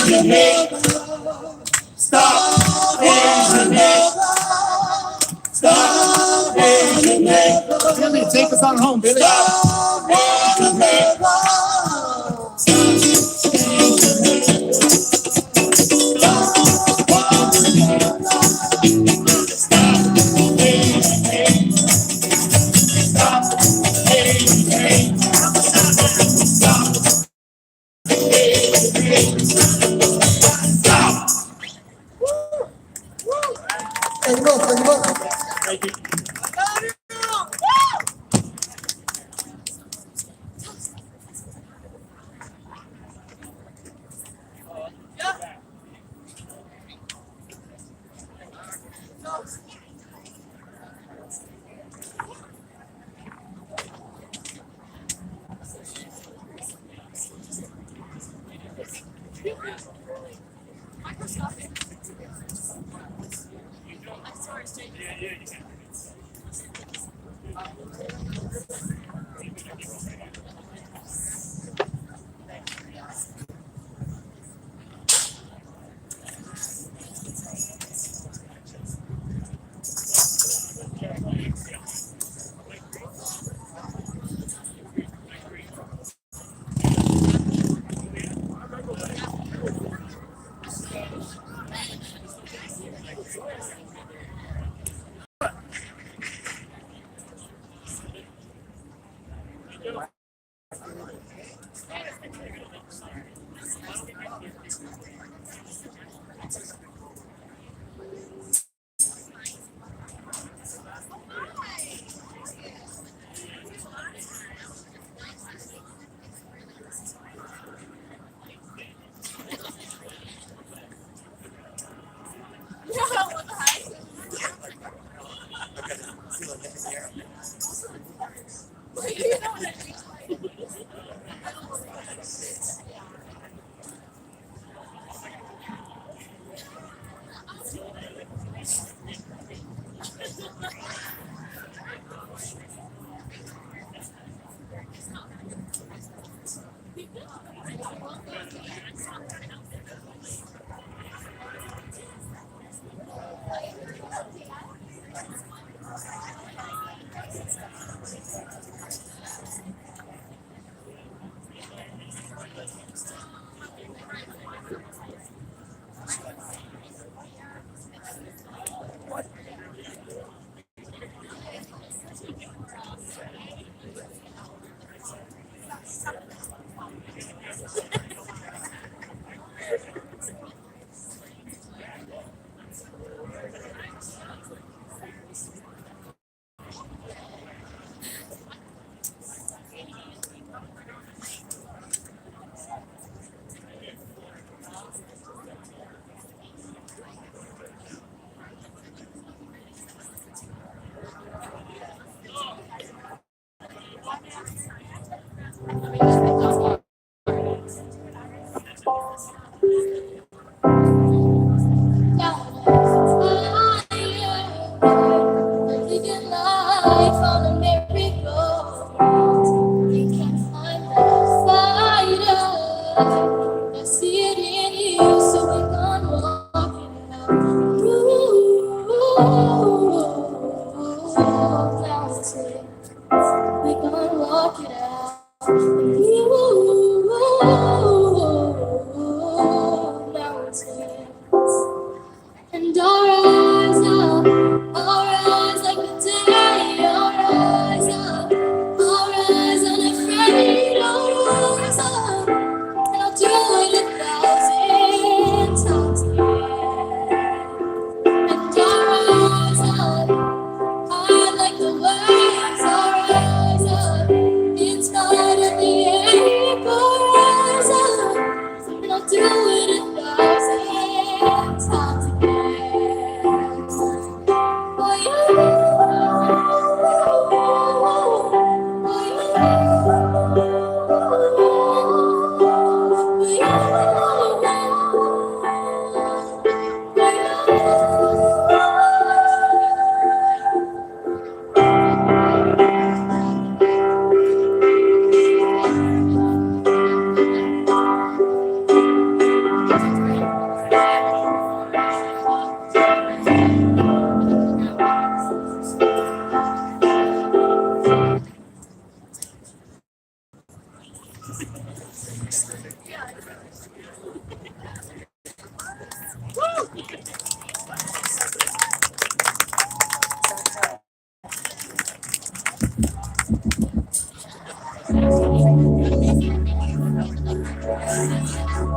Billy, take us on home, Billy. Thank you.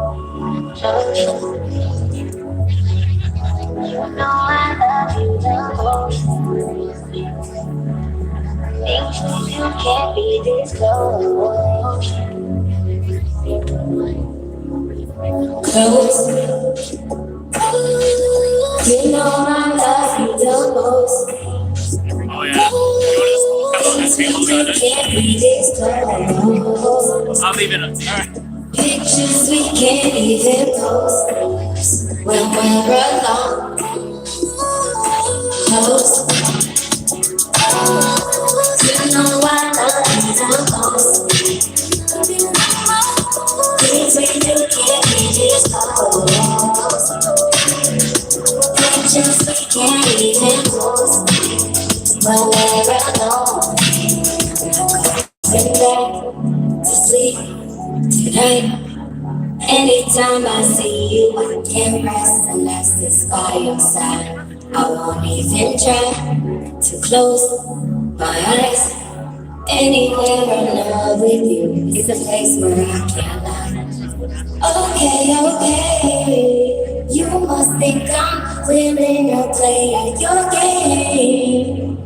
I love you the most. Things you can't be this close. Close. You know I love you the most. Oh yeah. Things you can't be this close. I'll leave it up. Alright. Pictures we can't even post when we're alone. Close. You know I love you the most. Things we do can't be this close. Pictures we can't even post when we're alone. Sitting back to sleep tonight. Anytime I see you, I can't rest unless it's by your side. I won't even try to close my eyes. Anywhere in love with you is a place where I can't lie. Okay, okay, you must think I'm willing to play at your game.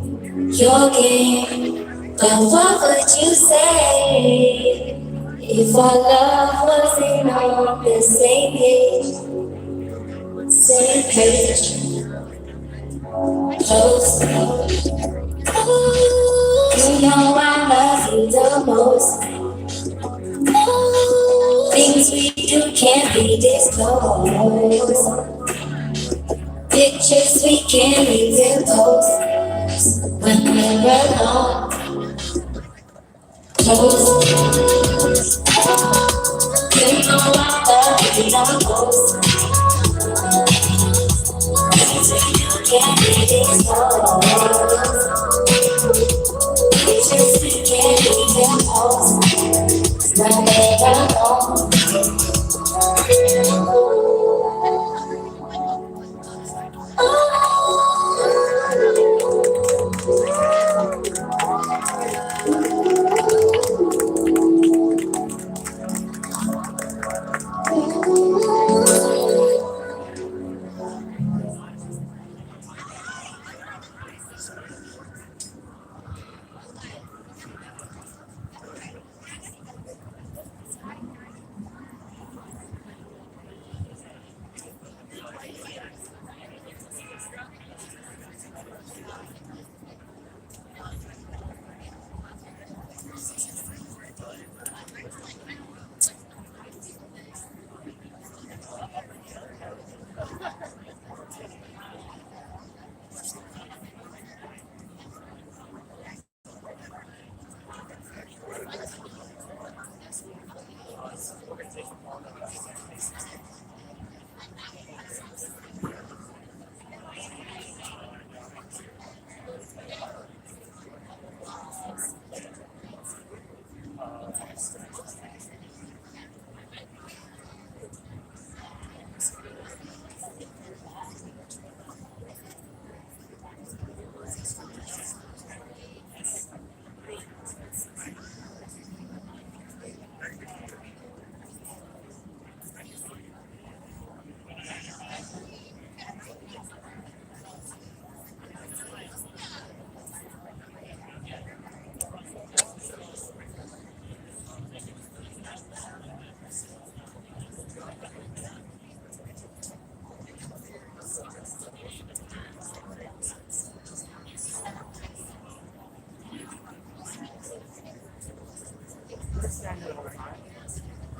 But what would you say if our love wasn't on the same page? Same page, close. You know I love you the most. Things we do can't be disclosed. Pictures we can't even post when we're alone. Close. You know I love you the most. Things we do can't be disclosed. Pictures we can't even post when we're alone.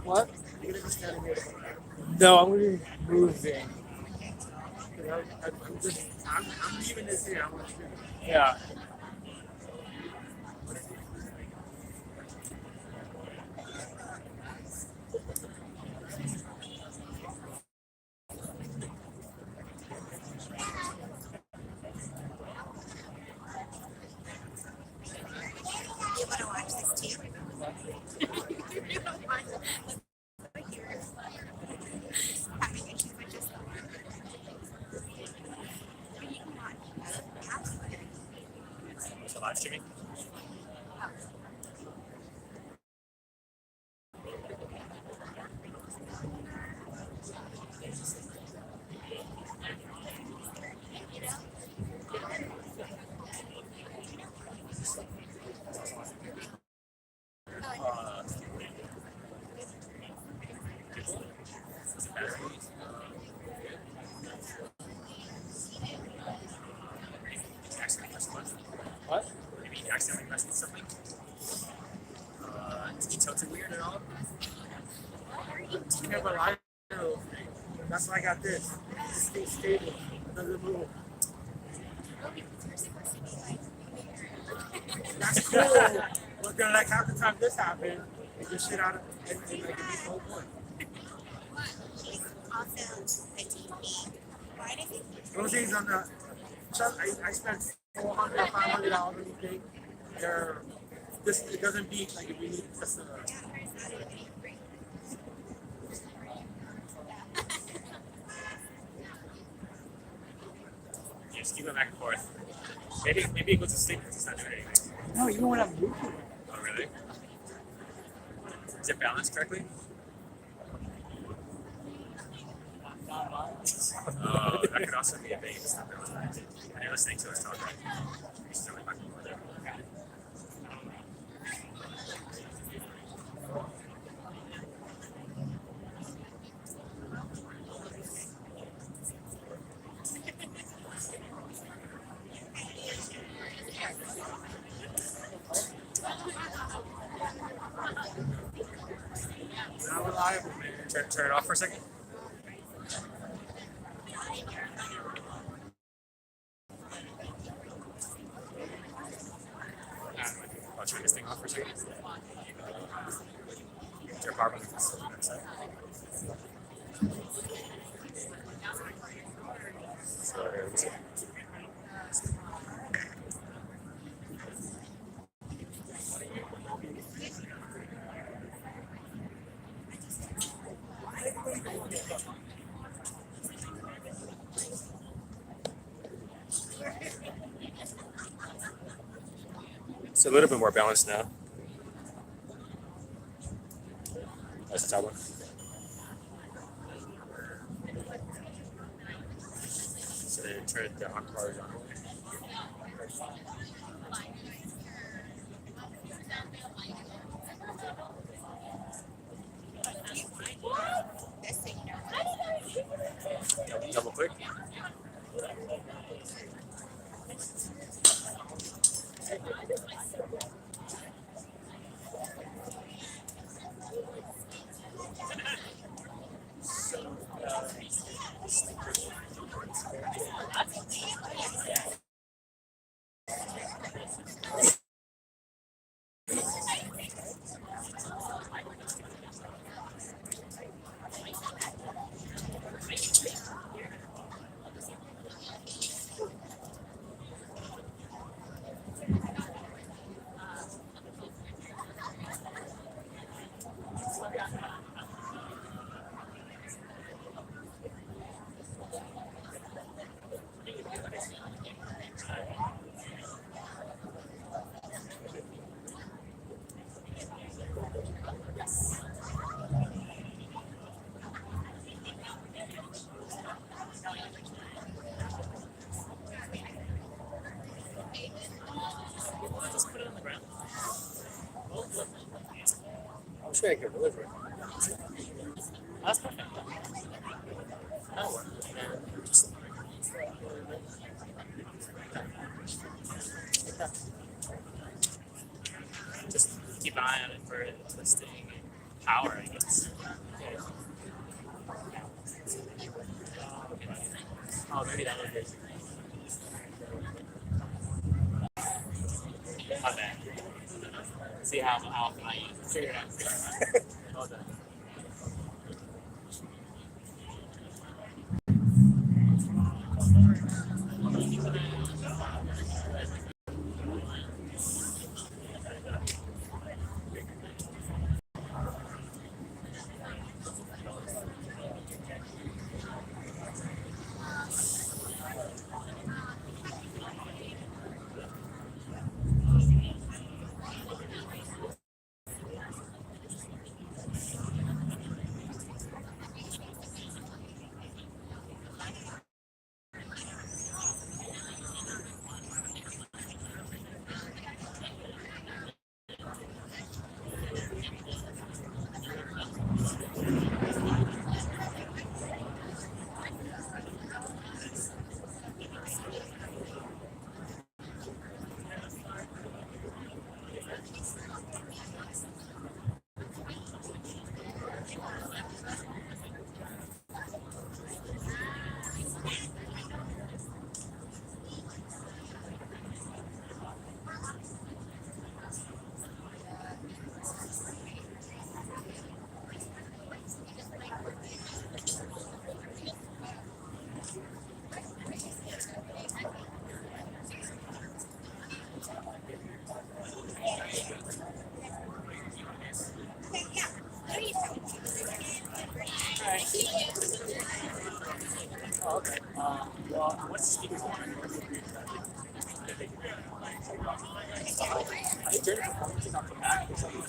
What? No, I'm gonna be moving. I'm leaving this here. Yeah. Live streaming. That's why I got this. It stays stable. It doesn't move. That's cool. But then, like, half the time this happened, it just shit out of and like, it beats the whole point. Those things on the. I spent $400 or $500 on these things. They're. This, it doesn't beat, like, if we need just yeah, just keep going back and forth. Maybe it goes to sleep because it's not doing anything. No, even when I'm moving. Oh, really? Is it balanced correctly? Oh, that could also be a thing. It's not balanced. And you're listening to us talk, right? You're still back and forth. Not reliable, man. Turn it off for a second. I'll turn this thing off for a second. Turn power button on that side. So here we go. It's a little bit more balanced now. That's the top one. So then turn the on horizontal. Double click. Just put it on the ground. I'm sure I could deliver it. That's perfect. That'll work. Just keep an eye on it for twisting and power, I guess. Okay. Oh, maybe that would be. My bad. See how often I use it. Figure it out. Well done. Oh, okay. Well, what's the speaker's one? I think during the performances on the back or something.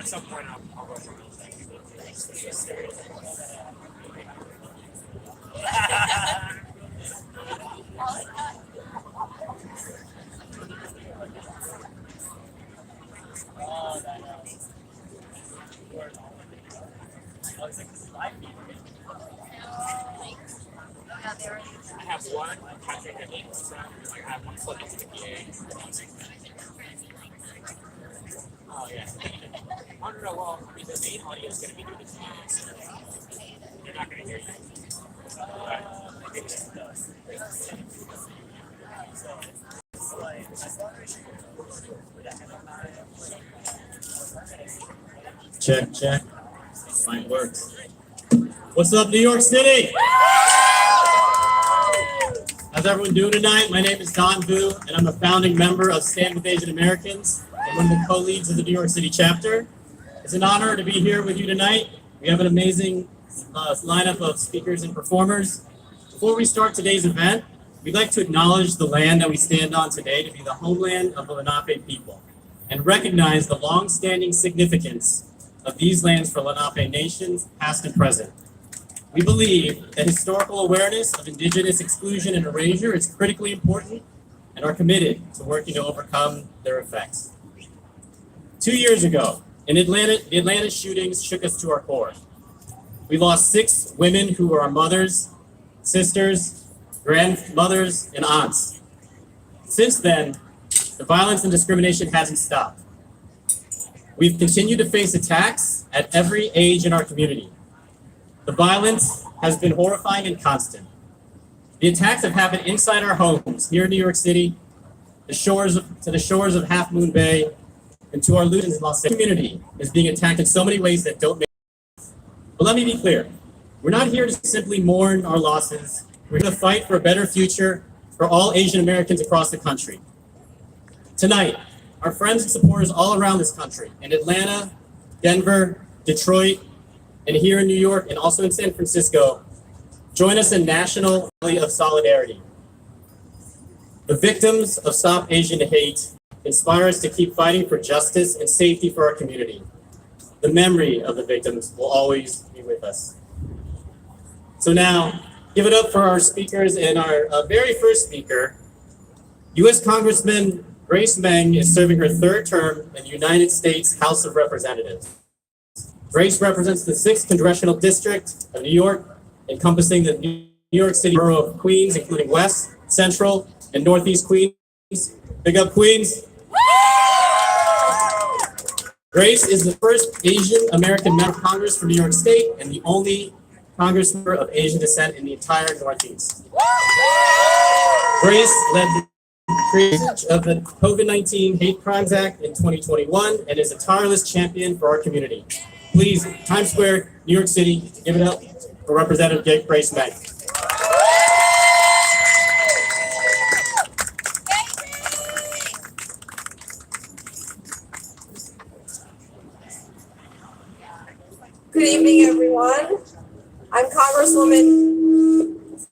At some point, I'll go for it. I have one. I think I need one. Like I have one plug into the PA. Oh yeah. I don't know. Well, I mean, the main audio is going to be doing the songs. They're not going to hear you. Check, check. Mic works. What's up, New York City? How's everyone doing tonight? My name is Don Vu, and I'm a founding member of Stand with Asian Americans and one of the co-leads of the New York City chapter. It's an honor to be here with you tonight. We have an amazing lineup of speakers and performers. Before we start today's event, we'd like to acknowledge the land that we stand on today to be the homeland of the Lenape people and recognize the long-standing significance of these lands for Lenape nations, past and present. We believe that historical awareness of Indigenous exclusion and erasure is critically important and are committed to working to overcome their effects. 2 years ago, in Atlanta, the Atlanta shootings shook us to our core. We lost 6 women who were our mothers, sisters, grandmothers, and aunts. Since then, the violence and discrimination hasn't stopped. We've continued to face attacks at every age in our community. The violence has been horrifying and constant. The attacks have happened inside our homes here in New York City, to the shores of Half Moon Bay, and to our Luton Los Angeles community is being attacked in so many ways that don't make sense. But let me be clear, we're not here to simply mourn our losses. We're here to fight for a better future for all Asian Americans across the country. Tonight, our friends and supporters all around this country, in Atlanta, Denver, Detroit, and here in New York, and also in San Francisco, join us in National Rally of Solidarity. The victims of Stop Asian Hate inspire us to keep fighting for justice and safety for our community. The memory of the victims will always be with us. So now, give it up for our speakers, and our very first speaker, U.S. Congressman Grace Meng is serving her 3rd term in the United States House of Representatives. Grace represents the 6th Congressional District of New York, encompassing the New York City borough of Queens, including West, Central, and Northeast Queens. Big up, Queens. Grace is the first Asian American member of Congress for New York State and the only congressman of Asian descent in the entire Northeast. Grace led the creation of the COVID-19 Hate Crimes Act in 2021 and is a tireless champion for our community. Please, Times Square, New York City, give it up for Representative Grace Meng. Good evening, everyone. I'm Congresswoman.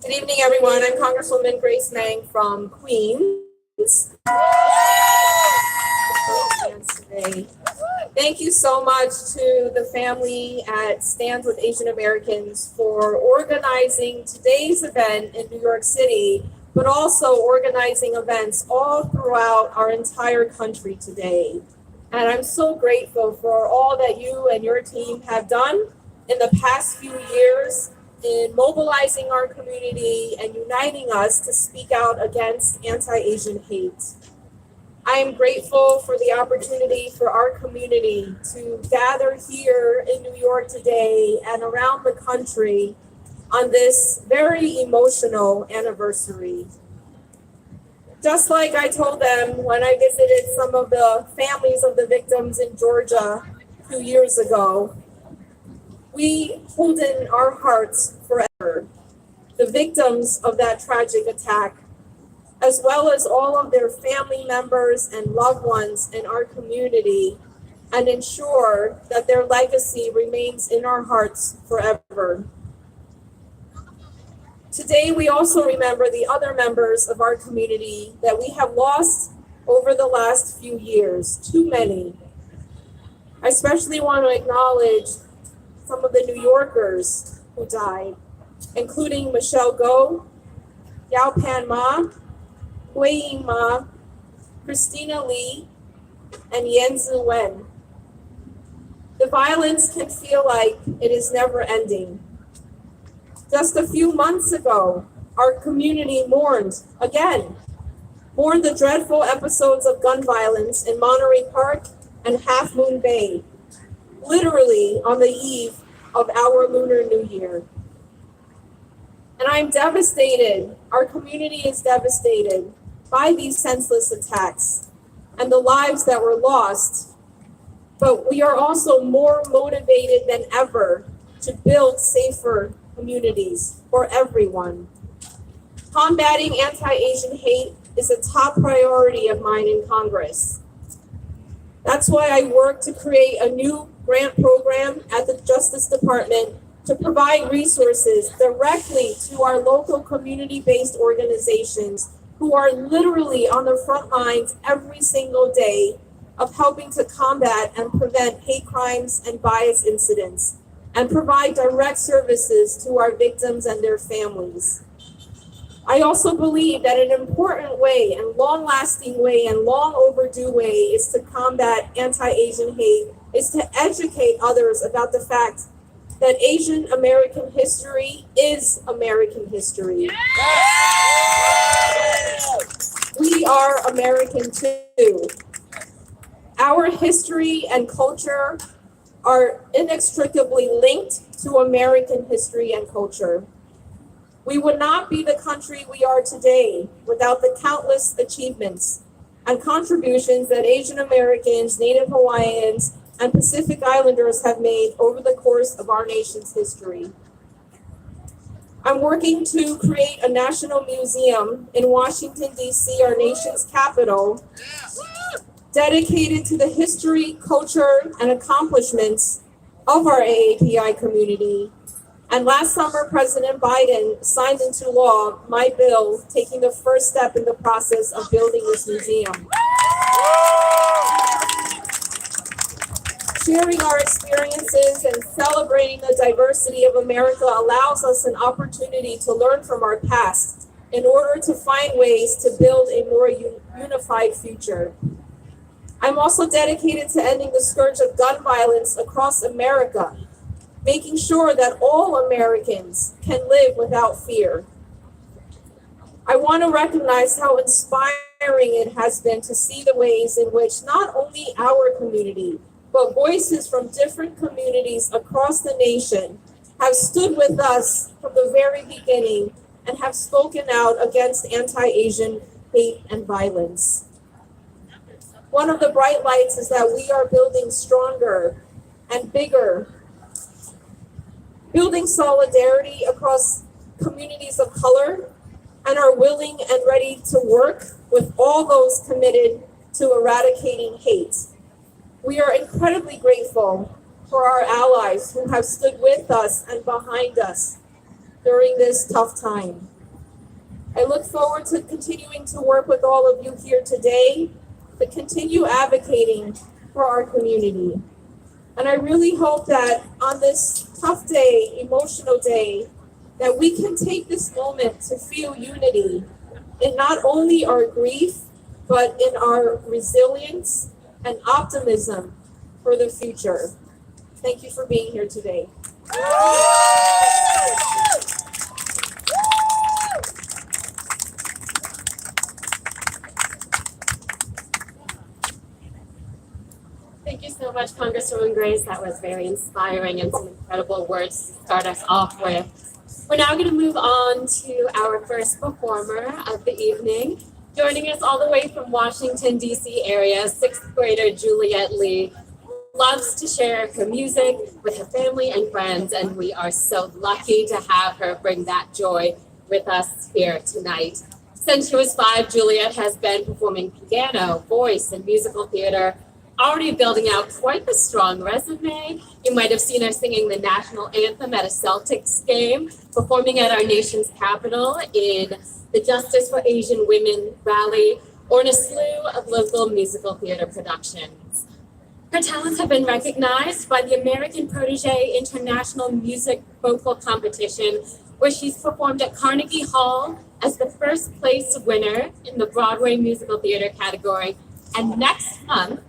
Good evening, everyone. I'm Congresswoman Grace Meng from Queens. Thank you so much to the family at Stand with Asian Americans for organizing today's event in New York City, but also organizing events all throughout our entire country today. And I'm so grateful for all that you and your team have done in the past few years in mobilizing our community and uniting us to speak out against anti-Asian hate. I am grateful for the opportunity for our community to gather here in New York today and around the country on this very emotional anniversary. Just like I told them when I visited some of the families of the victims in Georgia 2 years ago, we hold in our hearts forever the victims of that tragic attack, as well as all of their family members and loved ones in our community, and ensure that their legacy remains in our hearts forever. Today, we also remember the other members of our community that we have lost over the last few years, too many, I especially want to acknowledge some of the New Yorkers who died, including Michelle Go, Yao Pan Ma, Hui Ying Ma, Christina Lee, and Yanzi Wen. The violence can feel like it is never ending. Just a few months ago, our community mourned the dreadful episodes of gun violence in Monterey Park and Half Moon Bay, literally on the eve of our Lunar New Year. And I'm devastated, our community is devastated by these senseless attacks and the lives that were lost. But we are also more motivated than ever to build safer communities for everyone. Combating anti-Asian hate is a top priority of mine in Congress. That's why I work to create a new grant program at the Justice Department to provide resources directly to our local community-based organizations who are literally on the front lines every single day of helping to combat and prevent hate crimes and bias incidents, and provide direct services to our victims and their families. I also believe that an important way and long-lasting way and long overdue way is to combat anti-Asian hate is to educate others about the fact that Asian American history is American history. We are American too. Our history and culture are inextricably linked to American history and culture. We would not be the country we are today without the countless achievements and contributions that Asian Americans, Native Hawaiians, and Pacific Islanders have made over the course of our nation's history. I'm working to create a national museum in Washington, D.C., our nation's capital, dedicated to the history, culture, and accomplishments of our AAPI community. And last summer, President Biden signed into law my bill taking the first step in the process of building this museum. Sharing our experiences and celebrating the diversity of America allows us an opportunity to learn from our past in order to find ways to build a more unified future. I'm also dedicated to ending the scourge of gun violence across America, making sure that all Americans can live without fear. I want to recognize how inspiring it has been to see the ways in which not only our community, but voices from different communities across the nation have stood with us from the very beginning and have spoken out against anti-Asian hate and violence. One of the bright lights is that we are building stronger and bigger, building solidarity across communities of color, and are willing and ready to work with all those committed to eradicating hate. We are incredibly grateful for our allies who have stood with us and behind us during this tough time. I look forward to continuing to work with all of you here today to continue advocating for our community. And I really hope that on this tough day, emotional day, that we can take this moment to feel unity in not only our grief, but in our resilience and optimism for the future. Thank you for being here today. Thank you so much, Congresswoman Grace. That was very inspiring and some incredible words to start us off with. We're now going to move on to our first performer of the evening. Joining us all the way from Washington, D.C. area, sixth grader Juliet Lee loves to share her music with her family and friends, and we are so lucky to have her bring that joy with us here tonight. Since she was 5, Juliet has been performing piano, voice, and musical theater, already building out quite the strong resume. You might have seen her singing the national anthem at a Celtics game, performing at our nation's capital in the Justice for Asian Women rally, or in a slew of local musical theater productions. Her talents have been recognized by the American Protege International Music Vocal Competition, where she's performed at Carnegie Hall as the first place winner in the Broadway musical theater category. And next month,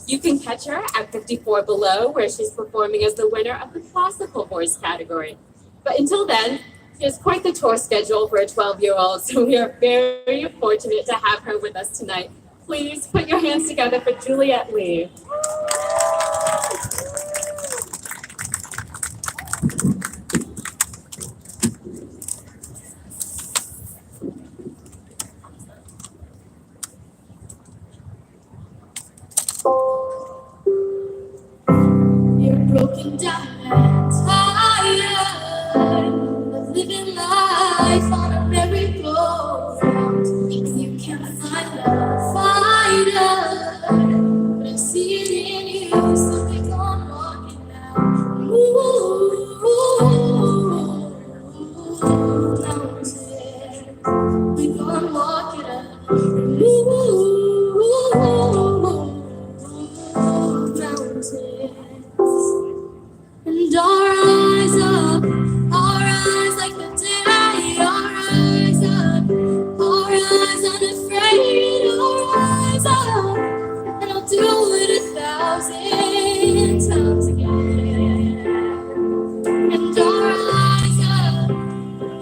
you can catch her at 54 Below, where she's performing as the winner of the classical voice category. But until then, she has quite the tour schedule for a 12-year-old, so we are very fortunate to have her with us tonight. Please put your hands together for Juliet Lee. You're broken down and tired of living life on a merry-go-round. You can't find love, but I see it in you. Something gone walking now. Mountains, we gonna walk it up. Mountains. And our eyes like the day, our eyes unafraid, our eyes up, and I'll do it 1,000 times again. And our eyes up,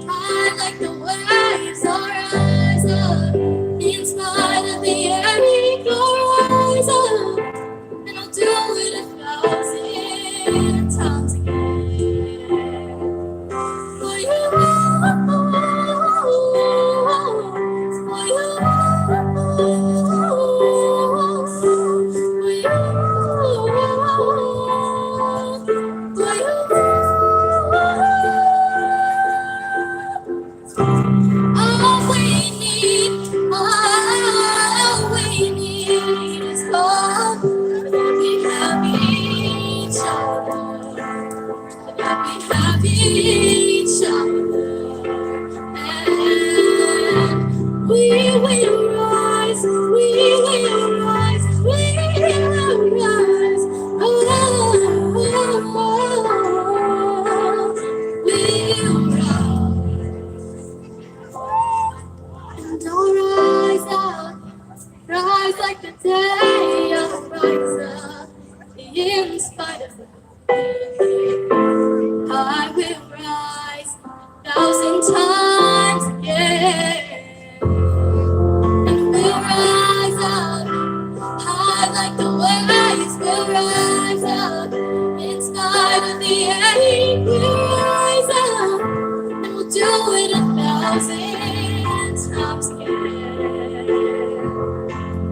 high like the waves, our eyes up, in spite of the ache, our eyes up, and I'll do it 1,000 times again. For you, for you, all we need is love. We have each other. That we have each other, and we will rise, we will rise, we will rise. Oh, we'll rise, and I'll rise up, rise like the day, I'll rise up, in spite of the I will rise 1,000 times again, and we'll rise up high like the waves. We'll rise up in spite of the ache. We'll rise up and we'll do it 1,000 times again.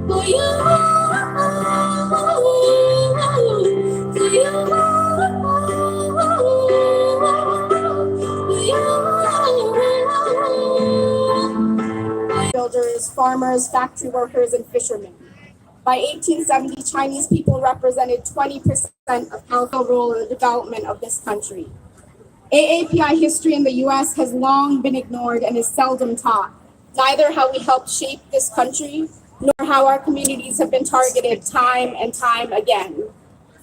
For you, for you. Builders, farmers, factory workers, and fishermen. By 1870, Chinese people represented 20% of powerful role in the development of this country. AAPI history in the US has long been ignored and is seldom taught, neither how we helped shape this country, nor how our communities have been targeted time and time again.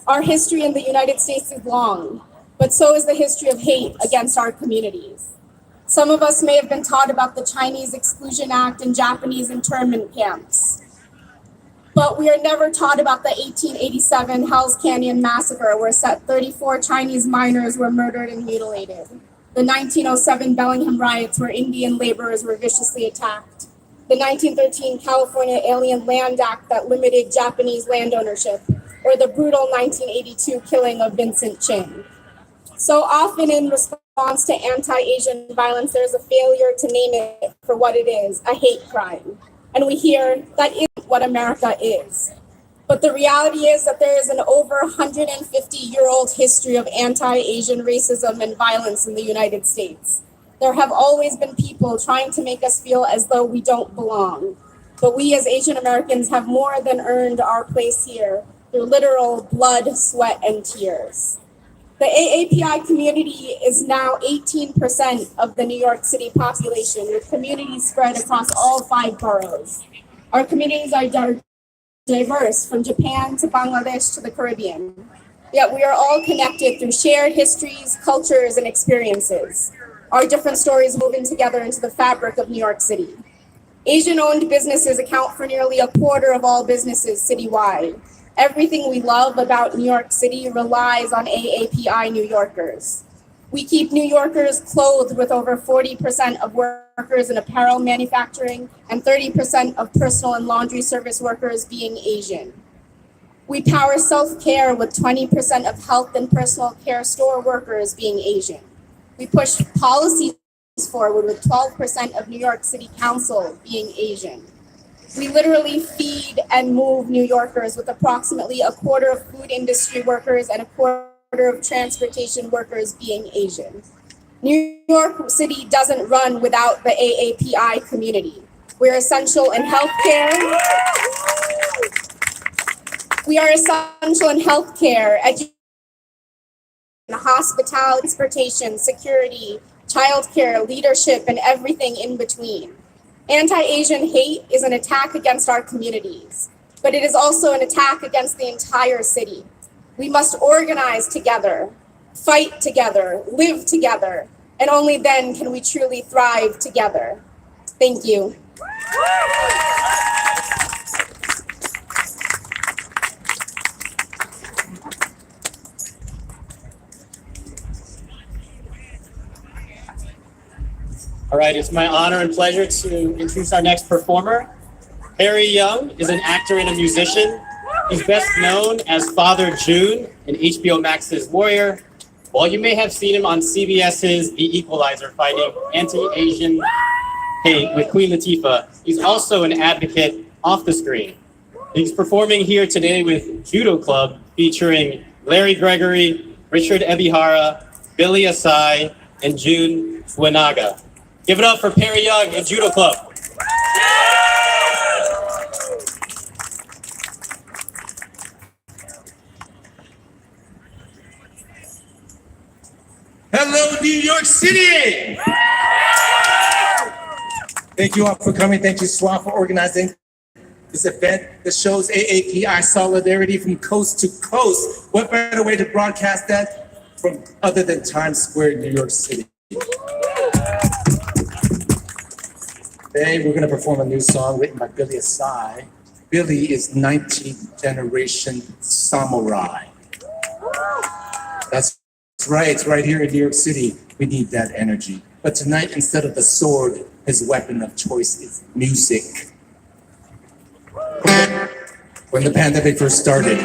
Our history in the United States is long, but so is the history of hate against our communities. Some of us may have been taught about the Chinese Exclusion Act and Japanese internment camps, but we are never taught about the 1887 Hell's Canyon Massacre, where 34 Chinese miners were murdered and mutilated. The 1907 Bellingham riots, where Indian laborers were viciously attacked. The 1913 California Alien Land Act that limited Japanese land ownership, or the brutal 1982 killing of Vincent Chin. So often in response to anti-Asian violence, there's a failure to name it for what it is, a hate crime. And we hear that isn't what America is. But the reality is that there is an over 150-year-old history of anti-Asian racism and violence in the United States. There have always been people trying to make us feel as though we don't belong. But we as Asian Americans have more than earned our place here through literal blood, sweat, and tears. The AAPI community is now 18% of the New York City population, with communities spread across all 5 boroughs. Our communities are diverse from Japan to Bangladesh to the Caribbean. Yet we are all connected through shared histories, cultures, and experiences. Our different stories woven together into the fabric of New York City. Asian-owned businesses account for nearly a quarter of all businesses citywide. Everything we love about New York City relies on AAPI New Yorkers. We keep New Yorkers clothed with over 40% of workers in apparel manufacturing and 30% of personal and laundry service workers being Asian. We power self-care with 20% of health and personal care store workers being Asian. We push policies forward with 12% of New York City Council being Asian. We literally feed and move New Yorkers with approximately a quarter of food industry workers and a quarter of transportation workers being Asian. New York City doesn't run without the AAPI community. We're essential in healthcare. We are essential in healthcare, education, hospitality, transportation, security, childcare, leadership, and everything in between. Anti-Asian hate is an attack against our communities, but it is also an attack against the entire city. We must organize together, fight together, live together, and only then can we truly thrive together. Thank you. All right, it's my honor and pleasure to introduce our next performer. Harry Young is an actor and a musician. He's best known as Father June in HBO Max's Warrior, while you may have seen him on CBS's The Equalizer fighting anti-Asian hate with Queen Latifah. He's also an advocate off the screen. He's performing here today with Judo Club featuring Larry Gregory, Richard Ebihara, Billy Asai, and June Fuenaga. Give it up for Perry Young and Judo Club. Hello, New York City! Thank you all for coming. Thank you, SWA, for organizing this event that shows AAPI solidarity from coast to coast. What better way to broadcast that from other than Times Square, New York City? Today, we're going to perform a new song written by Billy Asai. Billy is 19th generation samurai. That's right, it's right here in New York City. We need that energy. But tonight, instead of the sword, his weapon of choice is music. When the pandemic first started,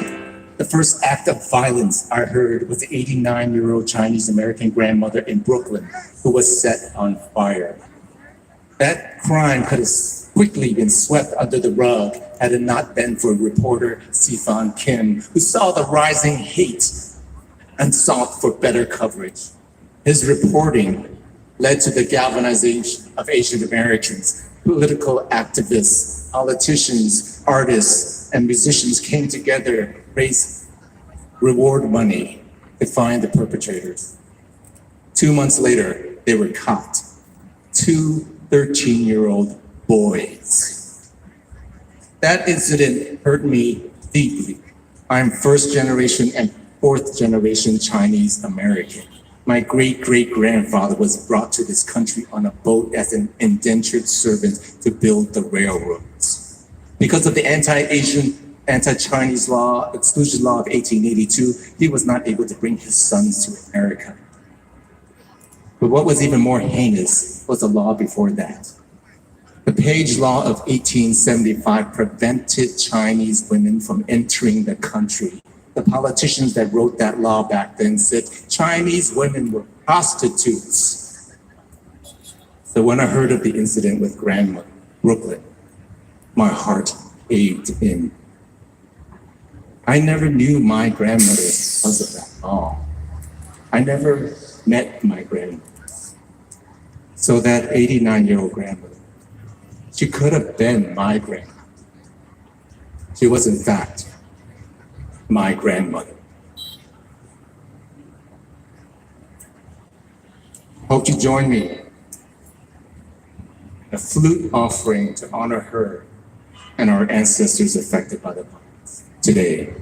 the first act of violence I heard was the 89-year-old Chinese American grandmother in Brooklyn who was set on fire. That crime could have quickly been swept under the rug had it not been for reporter Sifan Kim, who saw the rising hate and sought for better coverage. His reporting led to the galvanization of Asian Americans. Political activists, politicians, artists, and musicians came together, raised reward money to find the perpetrators. 2 months later, they were caught. 2 13-year-old boys. That incident hurt me deeply. I'm first generation and fourth generation Chinese American. My great-great-grandfather was brought to this country on a boat as an indentured servant to build the railroads. Because of the anti-Asian, anti-Chinese law, exclusion law of 1882, he was not able to bring his sons to America. But what was even more heinous was the law before that. The Page Law of 1875 prevented Chinese women from entering the country. The politicians that wrote that law back then said Chinese women were prostitutes. So when I heard of the incident with Grandma Brooklyn, my heart ached in. I never knew my grandmother because of that law. I never met my grandmother. So that 89-year-old grandmother, she could have been my grandmother. She was, in fact, my grandmother. Hope you join me in a flute offering to honor her and our ancestors affected by the violence. Today,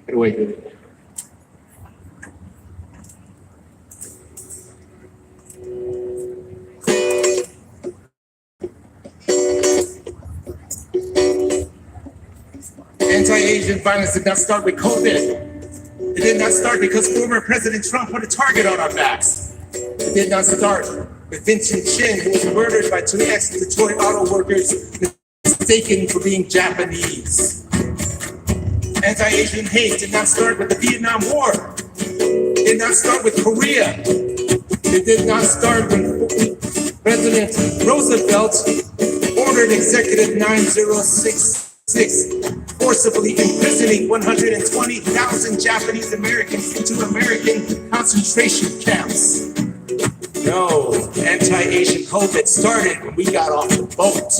get away with it. Anti-Asian violence did not start with COVID. It did not start because former President Trump put a target on our backs. It did not start with Vincent Chin, who was murdered by two ex-Detroit auto workers mistaken for being Japanese. Anti-Asian hate did not start with the Vietnam War. It did not start with Korea. It did not start when President Roosevelt ordered Executive 9066, forcibly imprisoning 120,000 Japanese Americans into American concentration camps. No, anti-Asian COVID started when we got off the boat.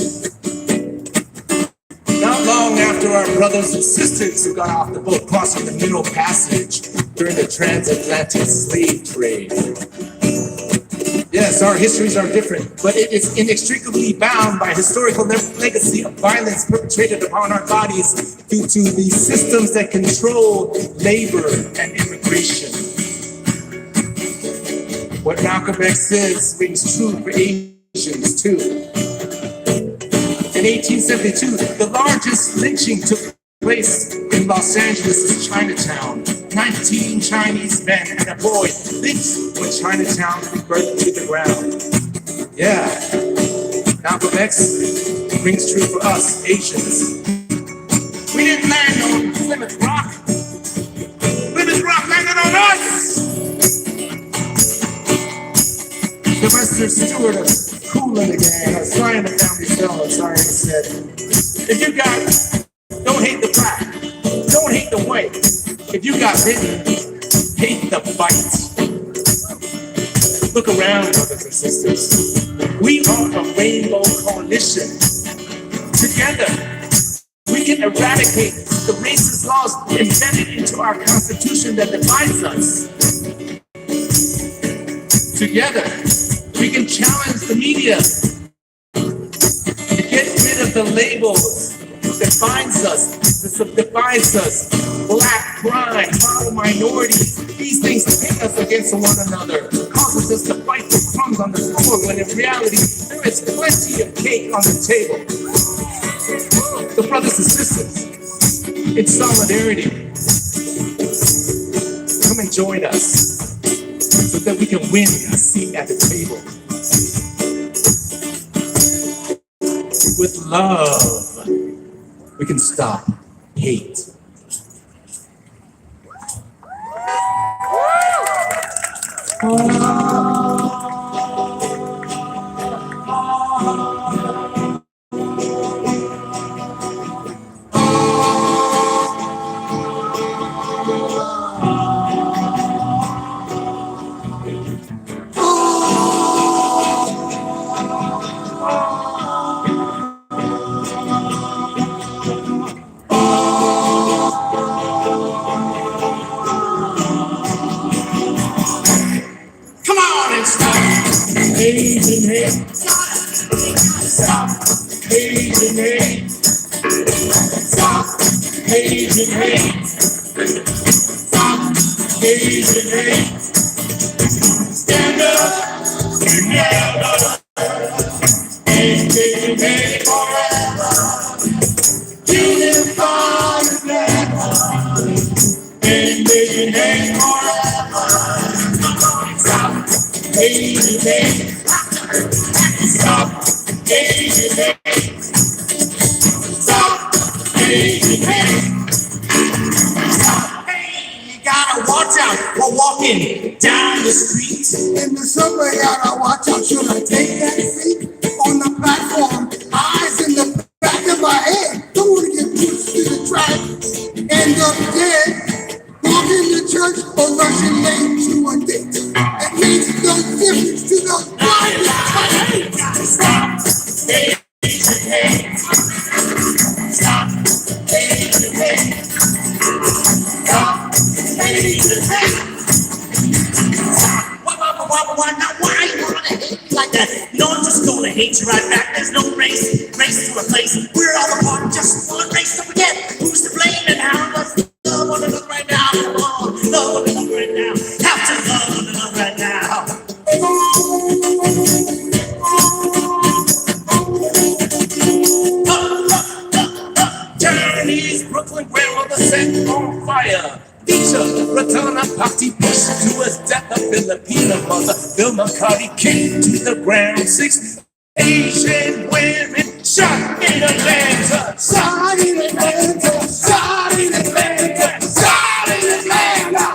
Not long after our brothers and sisters who got off the boat crossing the Middle Passage during the transatlantic slave trade. Yes, our histories are different, but it is inextricably bound by historical legacy of violence perpetrated upon our bodies due to the systems that control labor and immigration. What Malcolm X says rings true for Asians too. In 1872, the largest lynching took place in Los Angeles' Chinatown. 19 Chinese men and a boy lynched when Chinatown burnt to the ground. Yeah, Malcolm X rings true for us, Asians. We didn't land on Plymouth Rock. Plymouth Rock landed on us! Sylvester Stewart of Kool and the Gang, a Zion family fellow, sorry, said, if you got, don't hate the black, don't hate the white. If you got bitten, hate the bite. Look around, brothers and sisters. We are a rainbow coalition. Together, we can eradicate the racist laws embedded into our Constitution that divides us. Together, we can challenge the media to get rid of the labels that defines us, black, crime, model minorities. These things pit us against one another, causes us to fight for crumbs on the floor when in reality, there is plenty of cake on the table. So brothers and sisters, in solidarity, come and join us so that we can win a seat at the table. With love, we can stop hate. Asian hate. Stop Asian hate. Stop Asian hate. Stop Asian hate. Stand up together. Asian hate forever. Unify together. Asian hate forever. Asian hate. Stop Asian hate. Hey, you gotta watch out while walking down the street. In the subway, gotta watch out. Should I take that seat? On the platform, eyes in the back of my head. Don't wanna get pushed to the track. End up dead. Walking to church or rushing late to a date. It makes no difference to the blind. Stop Asian hate. Stop Asian hate. Stop Asian hate. Now why you wanna hate me like that? No, I'm just gonna hate you right back. There's no race to replace. We're all a part of just one race to forget. Who's to blame and how much love one another right now? Oh, love one another right now. Have to love one another right now. Chinese Brooklyn grandmother set on fire. Teacher, return a party push to his death. A Filipino mother, Bill McCarty, kicked to the ground. 6 Asian women shot in Atlanta. Shot in Atlanta. Shot in Atlanta. Shot in Atlanta.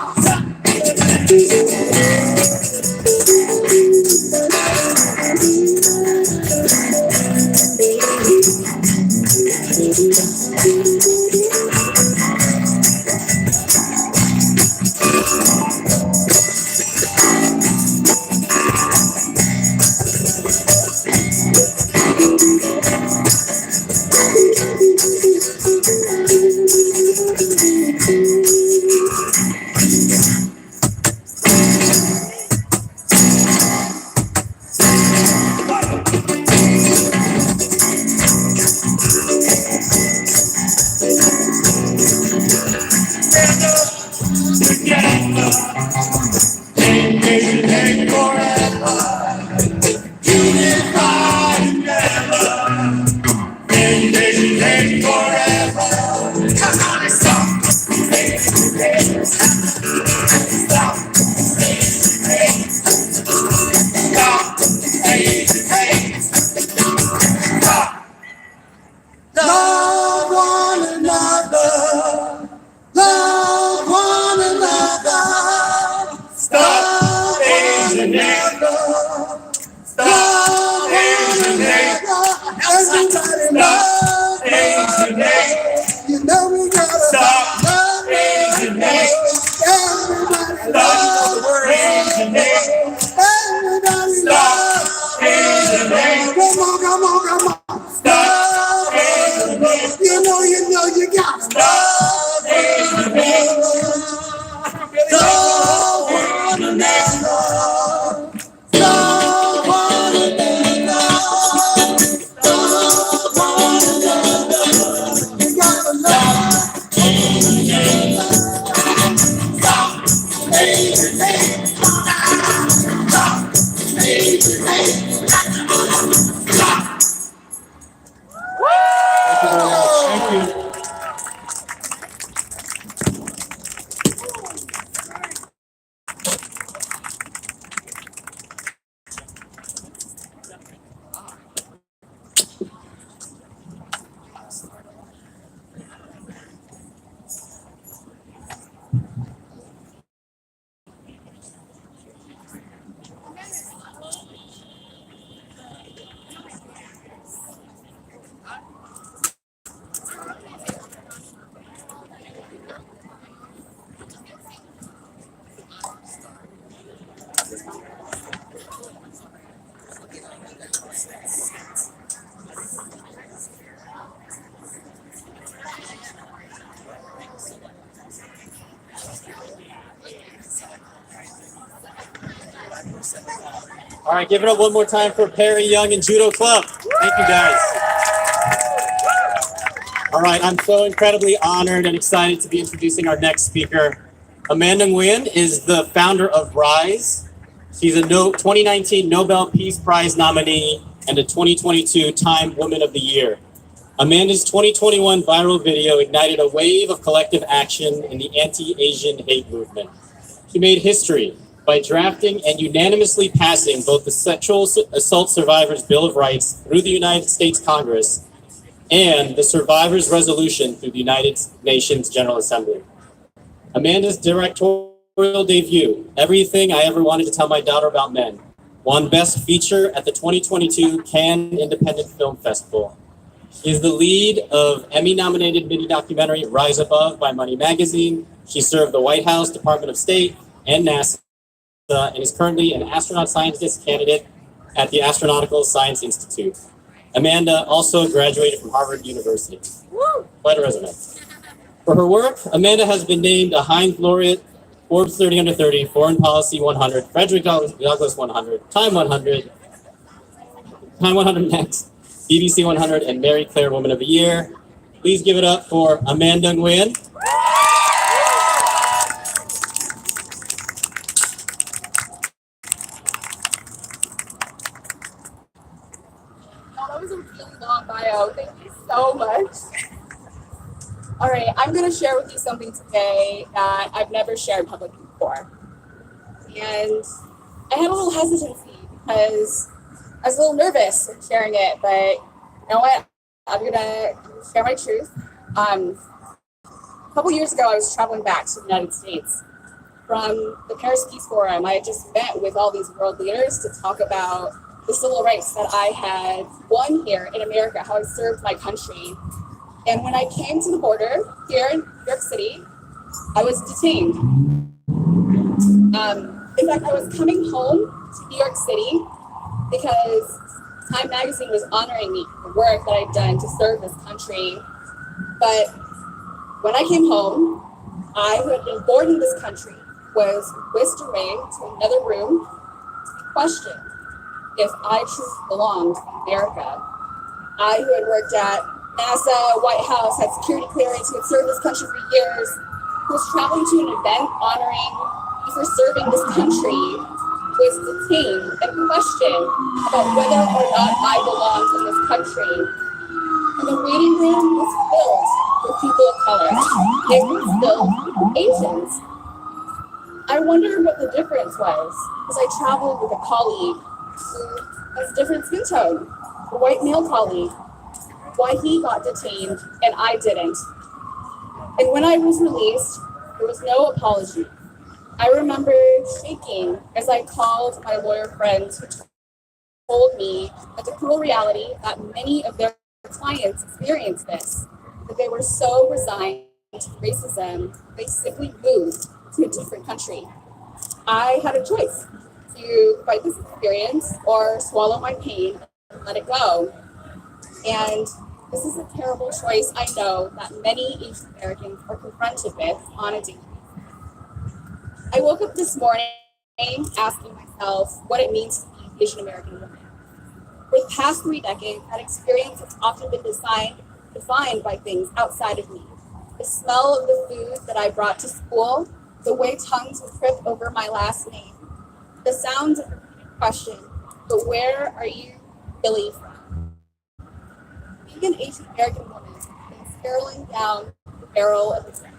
Love one another. Love one another. Stop Asian hate. Stop Asian hate. Everybody love Asian hate. You know we gotta stop Asian hate. Everybody love Asian hate. Everybody love Asian hate. Come on, come on, come on. Stop Asian hate. You know, you gotta stop Asian hate. Love one another. Love one another. Love one another. You gotta love Asian hate. Stop Asian hate. Stop Asian hate. Stop. Thank you very much. Thank you. All right, give it up one more time for Perry Young and Judo Club. Thank you, guys. All right, I'm so incredibly honored and excited to be introducing our next speaker. Amanda Nguyen is the founder of RISE. She's a 2019 Nobel Peace Prize nominee and a 2022 Time Woman of the Year. Amanda's 2021 viral video ignited a wave of collective action in the anti-Asian hate movement. She made history by drafting and unanimously passing both the Sexual Assault Survivors Bill of Rights through the United States Congress and the Survivors Resolution through the United Nations General Assembly. Amanda's directorial debut, Everything I Ever Wanted to Tell My Daughter About Men, won Best Feature at the 2022 Cannes Independent Film Festival. She is the lead of Emmy-nominated mini-documentary Rise Above by Money Magazine. She served the White House, Department of State, and NASA, and is currently an astronaut scientist candidate at the Astronautical Science Institute. Amanda also graduated from Harvard University. Quite a resume. For her work, Amanda has been named a Heinz Laureate, Forbes 30 Under 30, Foreign Policy 100, Frederick Douglass 100, Time 100, Time 100 Next, BBC 100, and Mary Claire Woman of the Year. Please give it up for Amanda Nguyen. That was a really long bio. Thank you so much. All right, I'm going to share with you something today that I've never shared publicly before. And I had a little hesitancy because I was a little nervous in sharing it, but you know what? I'm going to share my truth. A couple years ago, I was traveling back to the United States from the Paris Peace Forum. I had just met with all these world leaders to talk about the civil rights that I had won here in America, how I served my country. And when I came to the border here in New York City, I was detained. In fact, I was coming home to New York City because Time Magazine was honoring me for the work that I'd done to serve this country. But when I came home, I, who had been born in this country, was whisked away to another room to be questioned if I truly belonged in America. I, who had worked at NASA, White House, had security clearance, who had served this country for years, who was traveling to an event honoring me for serving this country, was detained and questioned about whether or not I belonged in this country. And the waiting room was filled with people of color. It was filled with Asians. I wondered what the difference was as I traveled with a colleague who has a different skin tone, a white male colleague, why he got detained and I didn't. And when I was released, there was no apology. I remember shaking as I called my lawyer friends who told me that the cruel reality that many of their clients experienced this, that they were so resigned to racism, they simply moved to a different country. I had a choice to fight this experience or swallow my pain and let it go. And this is a terrible choice I know that many Asian Americans are confronted with on a daily basis. I woke up this morning asking myself what it means to be an Asian American woman. For the past 3 decades, that experience has often been defined by things outside of me. The smell of the food that I brought to school, the way tongues would trip over my last name, the sounds of repeated question, but where are you really from? Being an Asian American woman means barreling down the barrel of the traffic.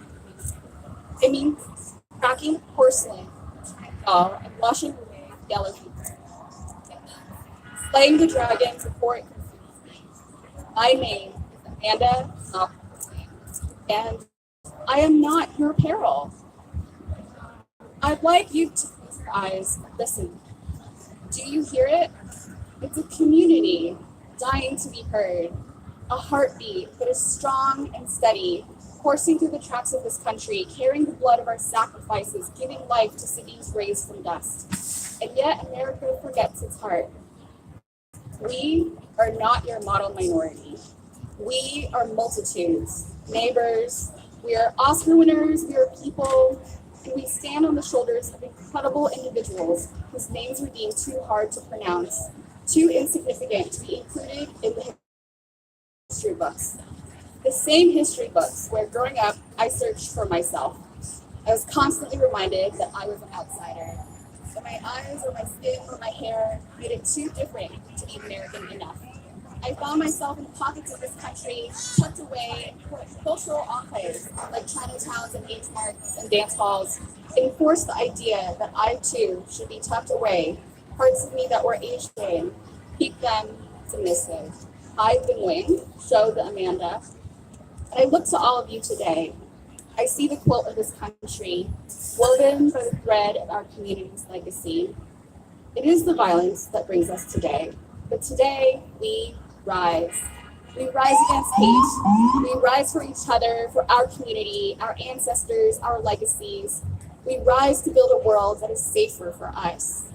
It means cracking porcelain, doll, and washing away yellow fever. It means slaying the dragon before it consumes me. My name is Amanda, not and I am not your peril. I'd like you to close your eyes and listen. Do you hear it? It's a community dying to be heard, a heartbeat that is strong and steady, coursing through the tracks of this country, carrying the blood of our sacrifices, giving life to cities raised from dust. And yet America forgets its heart. We are not your model minority. We are multitudes, neighbors, we are Oscar winners, we are people, and we stand on the shoulders of incredible individuals whose names were deemed too hard to pronounce, too insignificant to be included in the history books. The same history books where growing up, I searched for myself. I was constantly reminded that I was an outsider, that my eyes or my skin or my hair made it too different to be American enough. I found myself in pockets of this country, tucked away in cultural enclaves like Chinatowns and H marks and dance halls, enforced the idea that I too should be tucked away, parts of me that were aged in, keep them submissive. Hide the wing, show the Amanda. And I look to all of you today. I see the quilt of this country, woven by the thread of our community's legacy. It is the violence that brings us today. But today, we rise. We rise against hate. We rise for each other, for our community, our ancestors, our legacies. We rise to build a world that is safer for us.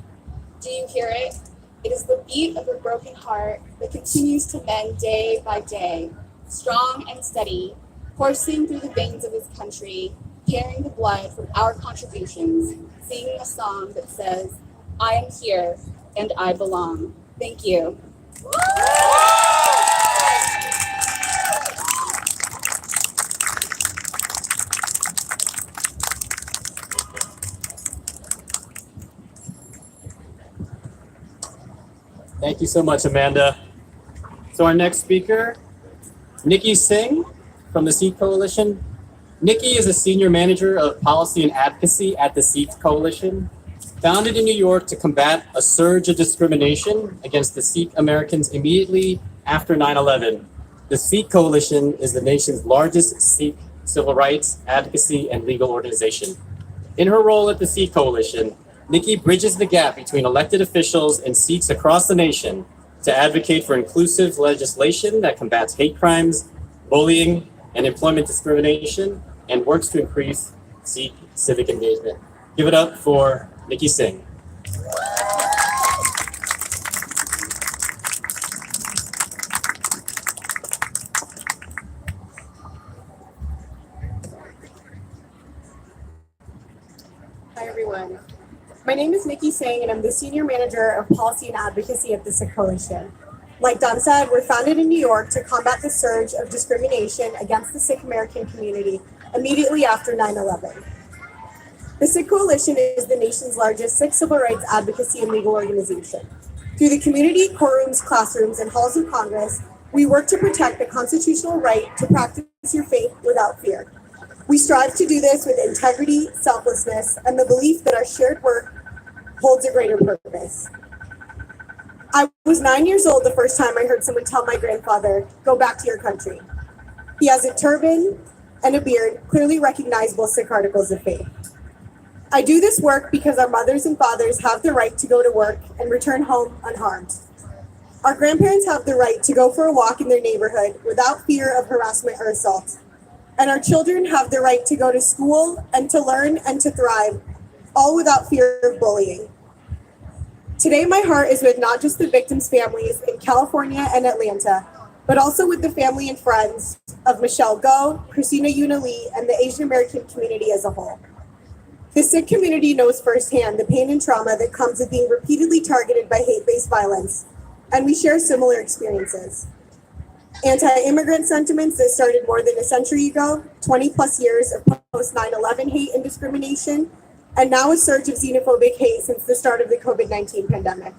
Do you hear it? It is the beat of a broken heart that continues to mend day by day, strong and steady, coursing through the veins of this country, carrying the blood from our contributions, singing a song that says, I am here and I belong. Thank you. Thank you so much, Amanda. So our next speaker, Nikki Singh from the Sikh Coalition. Nikki is a senior manager of policy and advocacy at the Sikh Coalition. Founded in New York to combat a surge of discrimination against the Sikh Americans immediately after 9/11, the Sikh Coalition is the nation's largest Sikh civil rights, advocacy, and legal organization. In her role at the Sikh Coalition, Nikki bridges the gap between elected officials and Sikhs across the nation to advocate for inclusive legislation that combats hate crimes, bullying, and employment discrimination, and works to increase Sikh civic engagement. Give it up for Nikki Singh. Hi, everyone. My name is Nikki Singh, and I'm the Senior Manager of Policy and Advocacy at the Sikh Coalition. Like Don said, we're founded in New York to combat the surge of discrimination against the Sikh American community immediately after 9/11. The Sikh Coalition is the nation's largest Sikh civil rights advocacy and legal organization. Through the community, courtrooms, classrooms, and halls of Congress, we work to protect the constitutional right to practice your faith without fear. We strive to do this with integrity, selflessness, and the belief that our shared work holds a greater purpose. I was 9 years old the first time I heard someone tell my grandfather, "Go back to your country." He has a turban and a beard, clearly recognizable Sikh articles of faith. I do this work because our mothers and fathers have the right to go to work and return home unharmed. Our grandparents have the right to go for a walk in their neighborhood without fear of harassment or assault. And our children have the right to go to school and to learn and to thrive, all without fear of bullying. Today, my heart is with not just the victims' families in California and Atlanta, but also with the family and friends of Michelle Go, Christina Yuna Lee, and the Asian American community as a whole. The Sikh community knows firsthand the pain and trauma that comes with being repeatedly targeted by hate-based violence, and we share similar experiences. Anti-immigrant sentiments that started more than a century ago, 20 plus years of post-9/11 hate and discrimination, and now a surge of xenophobic hate since the start of the COVID-19 pandemic.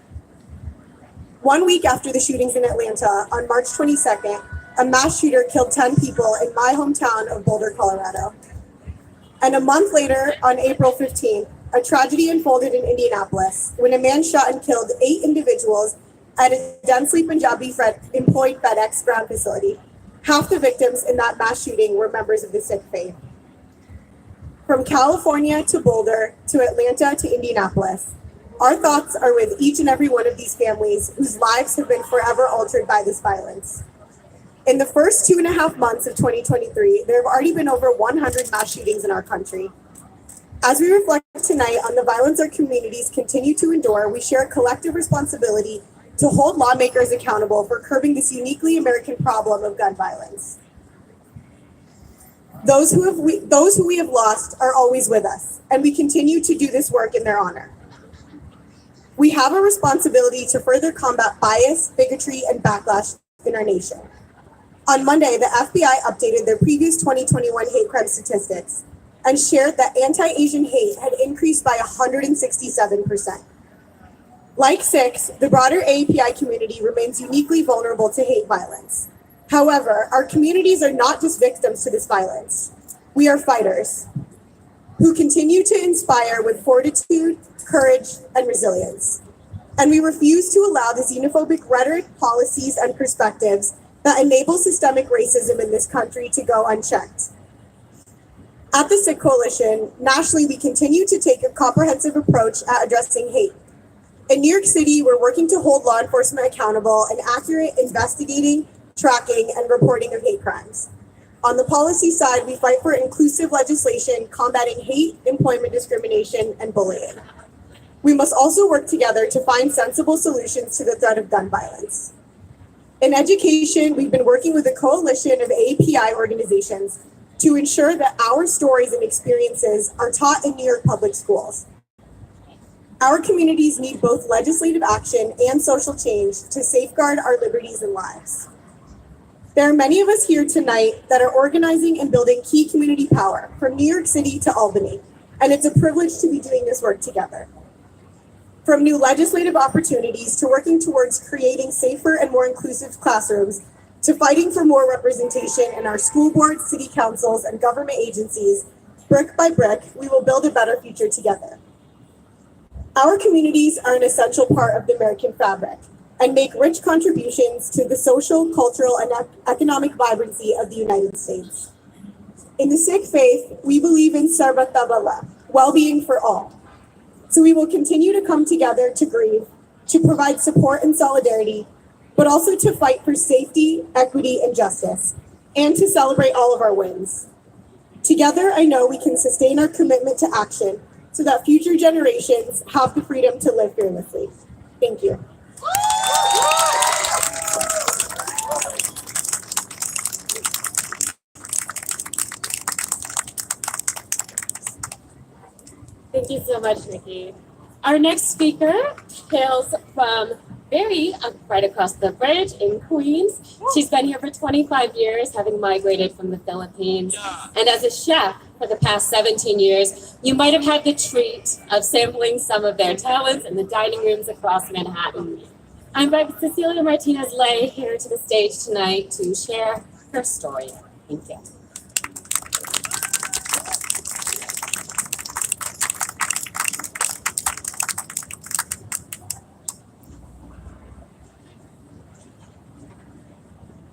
1 week after the shootings in Atlanta, on March 22nd, a mass shooter killed 10 people in my hometown of Boulder, Colorado. And a month later, on April 15th, a tragedy unfolded in Indianapolis when a man shot and killed 8 individuals at a densely Punjabi employed FedEx ground facility. Half the victims in that mass shooting were members of the Sikh faith. From California to Boulder to Atlanta to Indianapolis, our thoughts are with each and every one of these families whose lives have been forever altered by this violence. In the first 2.5 months of 2023, there have already been over 100 mass shootings in our country. As we reflect tonight on the violence our communities continue to endure, we share a collective responsibility to hold lawmakers accountable for curbing this uniquely American problem of gun violence. Those who we have lost are always with us, and we continue to do this work in their honor. We have a responsibility to further combat bias, bigotry, and backlash in our nation. On Monday, the FBI updated their previous 2021 hate crime statistics and shared that anti-Asian hate had increased by 167%. Like Sikhs, the broader AAPI community remains uniquely vulnerable to hate violence. However, our communities are not just victims to this violence. We are fighters who continue to inspire with fortitude, courage, and resilience. And we refuse to allow the xenophobic rhetoric, policies, and perspectives that enable systemic racism in this country to go unchecked. At the Sikh Coalition, nationally, we continue to take a comprehensive approach at addressing hate. In New York City, we're working to hold law enforcement accountable and accurate investigating, tracking, and reporting of hate crimes. On the policy side, we fight for inclusive legislation combating hate, employment discrimination, and bullying. We must also work together to find sensible solutions to the threat of gun violence. In education, we've been working with a coalition of AAPI organizations to ensure that our stories and experiences are taught in New York public schools. Our communities need both legislative action and social change to safeguard our liberties and lives. There are many of us here tonight that are organizing and building key community power from New York City to Albany, and it's a privilege to be doing this work together. From new legislative opportunities to working towards creating safer and more inclusive classrooms, to fighting for more representation in our school boards, city councils, and government agencies, brick by brick, we will build a better future together. Our communities are an essential part of the American fabric and make rich contributions to the social, cultural, and economic vibrancy of the United States. In the Sikh faith, we believe in Sarvata Bala, well-being for all. So we will continue to come together to grieve, to provide support and solidarity, but also to fight for safety, equity, and justice, and to celebrate all of our wins. Together, I know we can sustain our commitment to action so that future generations have the freedom to live fearlessly. Thank you. Thank you so much, Nikki. Our next speaker hails from right across the bridge in Queens. She's been here for 25 years, having migrated from the Philippines. And as a chef for the past 17 years, you might have had the treat of sampling some of their talents in the dining rooms across Manhattan. I invite Cecilia Martinez-Lay here to the stage tonight to share her story. Thank you.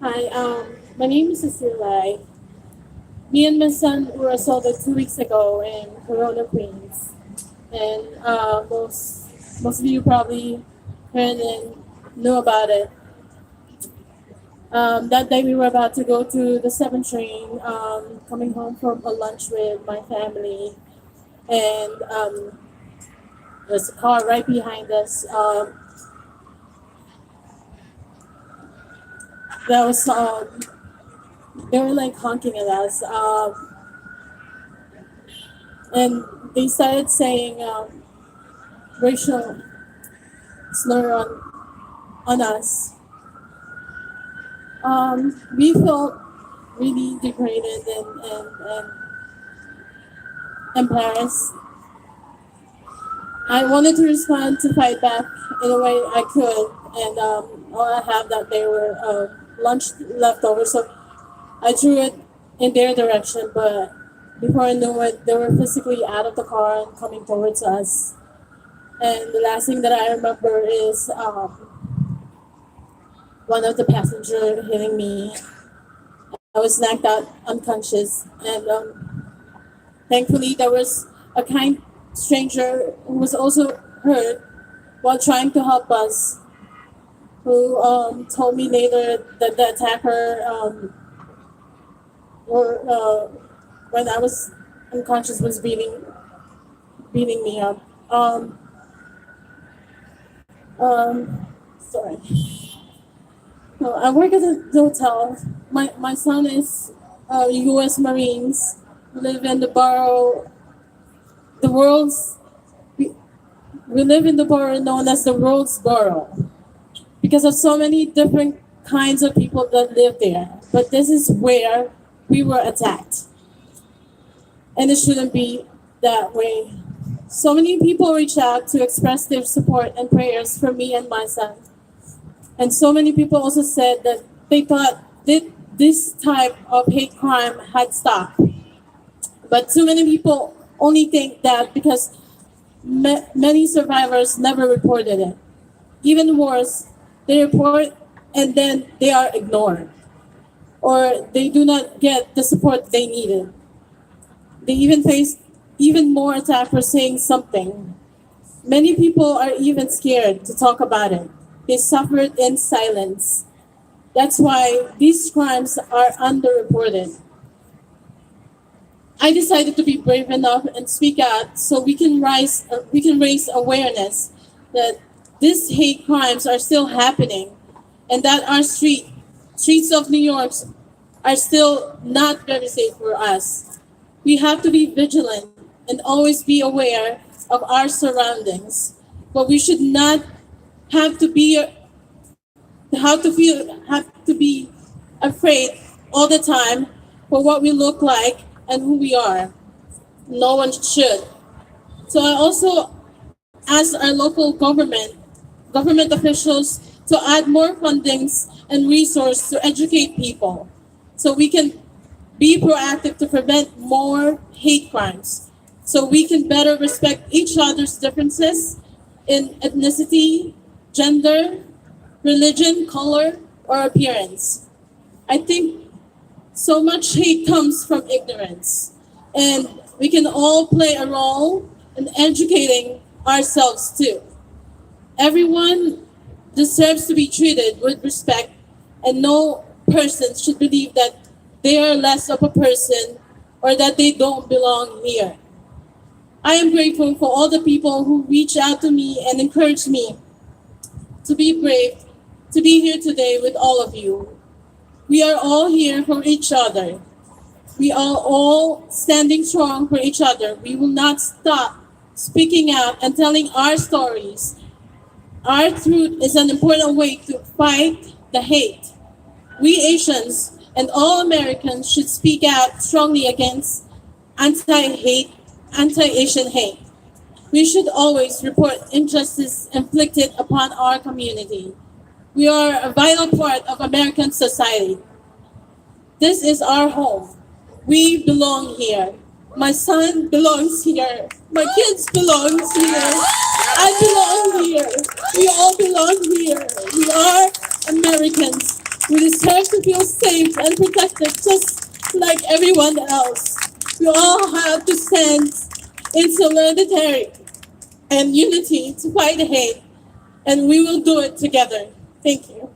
Hi, my name is Cecilia. Me and my son were assaulted 2 weeks ago in Corona, Queens. And most of you probably heard and knew about it. That day we were about to go to the 7 train, coming home from a lunch with my family. And there's a car right behind us. That was they were like honking at us, and they started saying racial slur on us. We felt really degraded and embarrassed. I wanted to respond to fight back in a way I could, and all I have that they were lunch left over, so I threw it in their direction, but before I knew it, they were physically out of the car and coming towards us. And the last thing that I remember is one of the passengers hitting me. I was knocked out unconscious, and thankfully there was a kind stranger who was also hurt while trying to help us, who told me later that the attacker, when I was unconscious, was beating me up. Sorry. So I work at a hotel. My son is U.S. Marines. Live in the borough. We live in the borough known as the World's Borough, because of so many different kinds of people that live there. But this is where we were attacked. And it shouldn't be that way. So many people reach out to express their support and prayers for me and my son. And so many people also said that they thought that this type of hate crime had stopped. But too many people only think that because many survivors never reported it. Even worse, they report and then they are ignored, or they do not get the support they needed. They even face even more attack for saying something. Many people are even scared to talk about it. They suffered in silence. That's why these crimes are underreported. I decided to be brave enough and speak out so we can raise awareness that these hate crimes are still happening and that our streets of New York are still not very safe for us. We have to be vigilant and always be aware of our surroundings, but we should not have to be afraid all the time for what we look like and who we are. No one should. So I also asked our local government officials to add more fundings and resources to educate people so we can be proactive to prevent more hate crimes, so we can better respect each other's differences in ethnicity, gender, religion, color, or appearance. I think so much hate comes from ignorance, and we can all play a role in educating ourselves too. Everyone deserves to be treated with respect, and no person should believe that they are less of a person or that they don't belong here. I am grateful for all the people who reach out to me and encourage me to be brave, to be here today with all of you. We are all here for each other. We are all standing strong for each other. We will not stop speaking out and telling our stories. Our truth is an important way to fight the hate. We Asians and all Americans should speak out strongly against anti-Asian hate. We should always report injustice inflicted upon our community. We are a vital part of American society. This is our home. We belong here. My son belongs here. My kids belong here. I belong here. We all belong here. We are Americans. We deserve to feel safe and protected just like everyone else. We all have to stand in solidarity and unity to fight hate, and we will do it together. Thank you.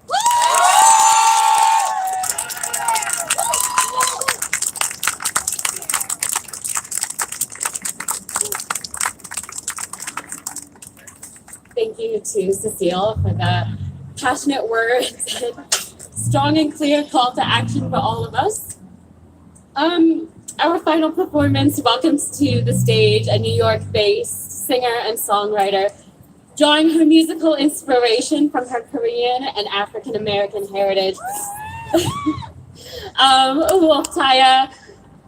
Thank you to Cecile for the passionate words and strong and clear call to action for all of us. Our final performance welcomes to the stage a New York-based singer and songwriter, drawing her musical inspiration from her Korean and African American heritage. Wolf Taya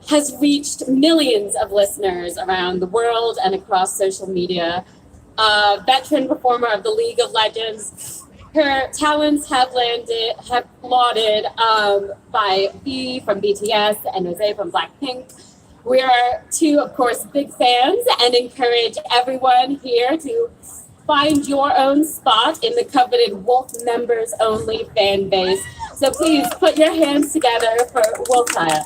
has reached millions of listeners around the world and across social media. A veteran performer of the League of Legends, her talents have lauded by V from BTS and Jose from Blackpink. We are two, of course, big fans and encourage everyone here to find your own spot in the coveted Wolf members only fan base. So please put your hands together for Wolf Taya.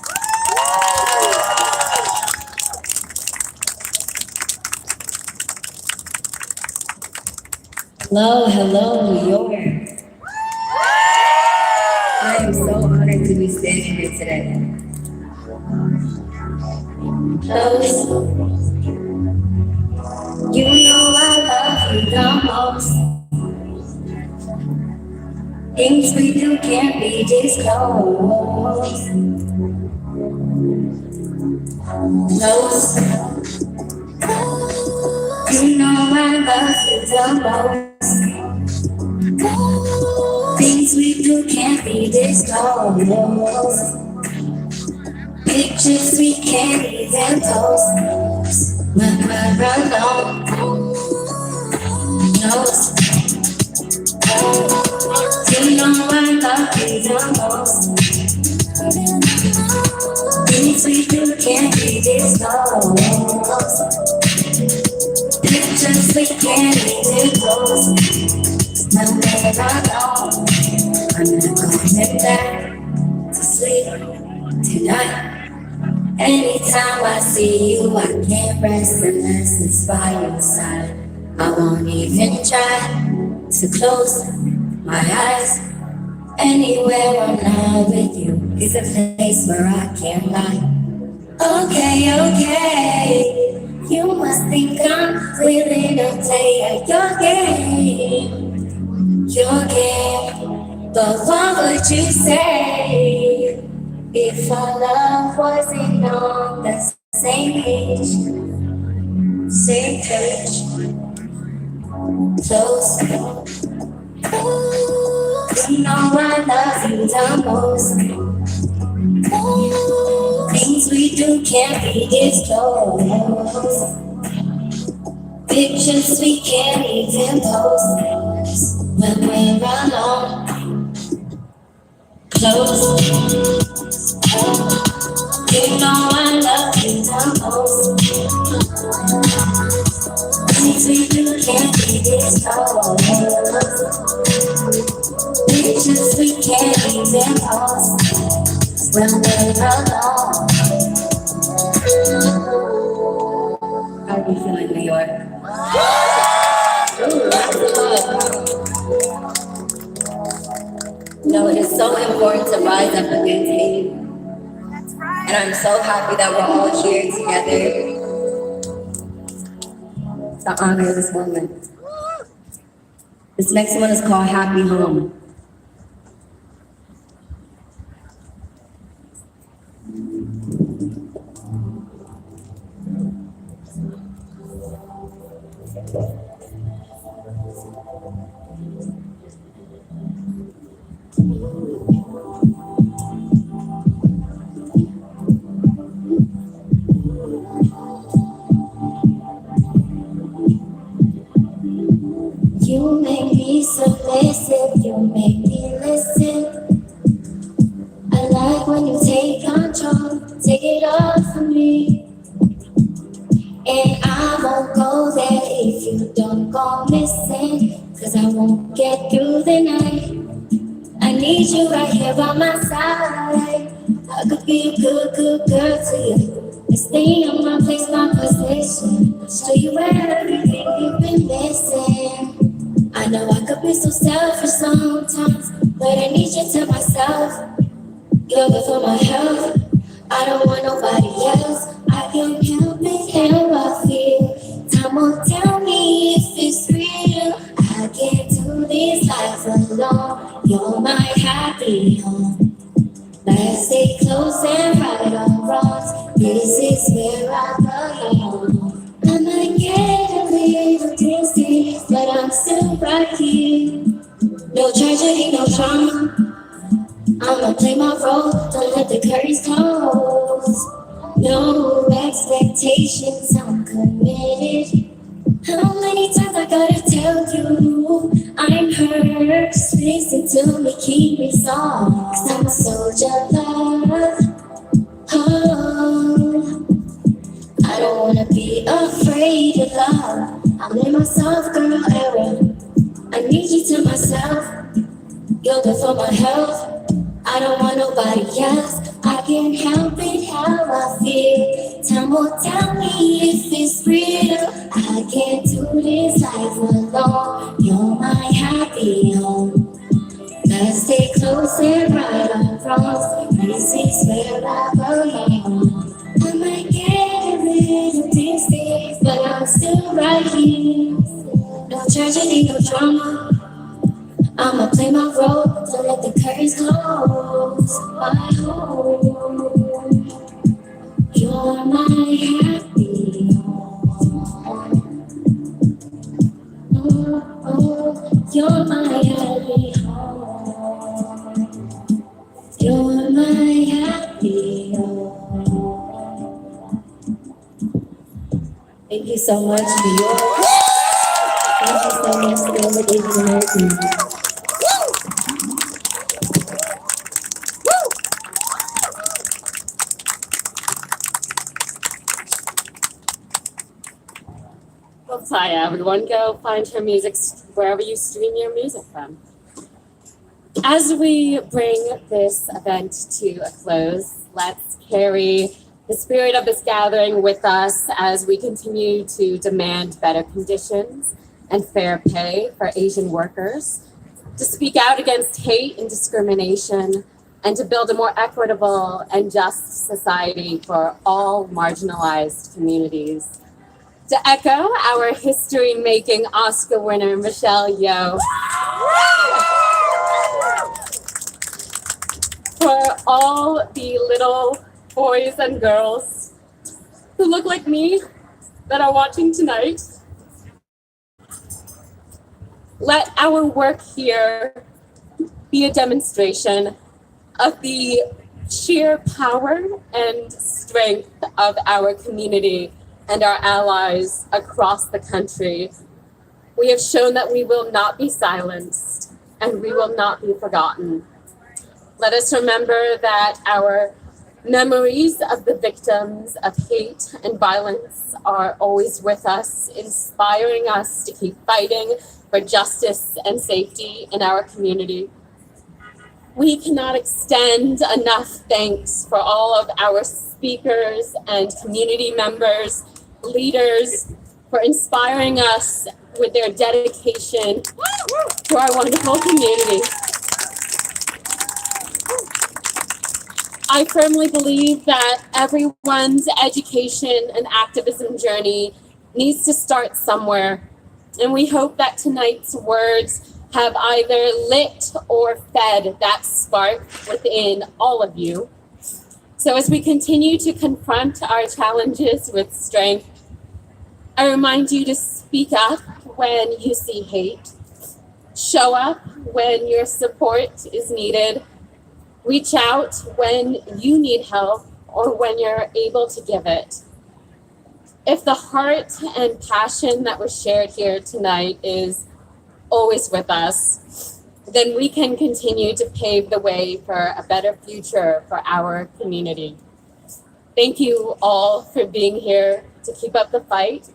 Hello, New York. I am so honored to be standing here today. Those, you know I love you the most. Things we do can't be disclosed. Those, you know I love you the most. Things we do can't be disclosed. Pictures we can't even post. when we're alone. Knows you know I love you the most. Things we do can't be disclosed. Pictures we can't even close. When we're alone, I'm not going back to sleep tonight. Anytime I see you, I can't rest unless it's by your side. I won't even try to close my eyes. Anywhere I'm not with you is a place where I can't lie. Okay, okay, you must think I'm willing to play at your game. Your game, but what would you say if our love wasn't on the same page? Same page, close. You know I love you the most. Things we do can't be disclosed. Pictures we can't even post. When we're alone, close. You know I love you the most. Things we do can't be disclosed. Pictures we can't even post. When we're alone. How do you feel in New York? Ooh, that's good. No, it is so important to rise up against hate. And I'm so happy that we're all here together to honor this moment. This next one is called Happy Home. You make me submissive, you make me listen. I like when you take control, take it all from me. And I won't go there if you don't go missing, 'cause I won't get through the night. I need you right here by my side. I could be a good, good girl to you. This thing on my place, my position. Show you everything you've been missing. I know I could be so selfish sometimes, but I need you to myself. You're good for my health. I don't want nobody else. I can't help it how I feel. Time will tell me if it's real. I can't do this life alone. You're my happy home. Let's stay close and right on wrongs. This is where I belong. I might get a little dizzy, but I'm still right here. No tragedy, no trauma. I'ma play my role, don't let the curtains close. No expectations, I'm committed. How many times I gotta tell you I'm hurt? Just listen to me, keep me soft, 'cause I'm a soldier of love. Oh, I don't wanna be afraid of love. I'm in my soft girl era. I need you to myself. You're good for my health. I don't want nobody else. I can't help it how I feel. Time will tell me if it's real. I can't do this life alone. You're my happy home. Let's stay close and right on wrongs. This is where I belong. I might get a little distance, but I'm still right here. No tragedy, no drama. I'ma play my role, don't let the curtains close. My home, you're my happy home. Oh, oh, you're my happy home. You're my happy home. so much, New York. Thank you so much, Stand with Asian Americans. Well, Taya, everyone, go find her music wherever you stream your music from. As we bring this event to a close, let's carry the spirit of this gathering with us as we continue to demand better conditions and fair pay for Asian workers, to speak out against hate and discrimination, and to build a more equitable and just society for all marginalized communities. To echo our history-making Oscar winner, Michelle Yeoh. For all the little boys and girls who look like me that are watching tonight, let our work here be a demonstration of the sheer power and strength of our community and our allies across the country. We have shown that we will not be silenced and we will not be forgotten. Let us remember that our memories of the victims of hate and violence are always with us, inspiring us to keep fighting for justice and safety in our community. We cannot extend enough thanks for all of our speakers and community members, leaders, for inspiring us with their dedication to our wonderful community. I firmly believe that everyone's education and activism journey needs to start somewhere. And we hope that tonight's words have either lit or fed that spark within all of you. So as we continue to confront our challenges with strength, I remind you to speak up when you see hate, show up when your support is needed, reach out when you need help or when you're able to give it. If the heart and passion that was shared here tonight is always with us, then we can continue to pave the way for a better future for our community. Thank you all for being here to keep up the fight.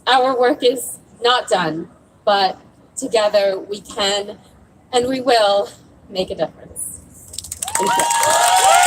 Our work is not done, but together we can and we will make a difference. Thank you.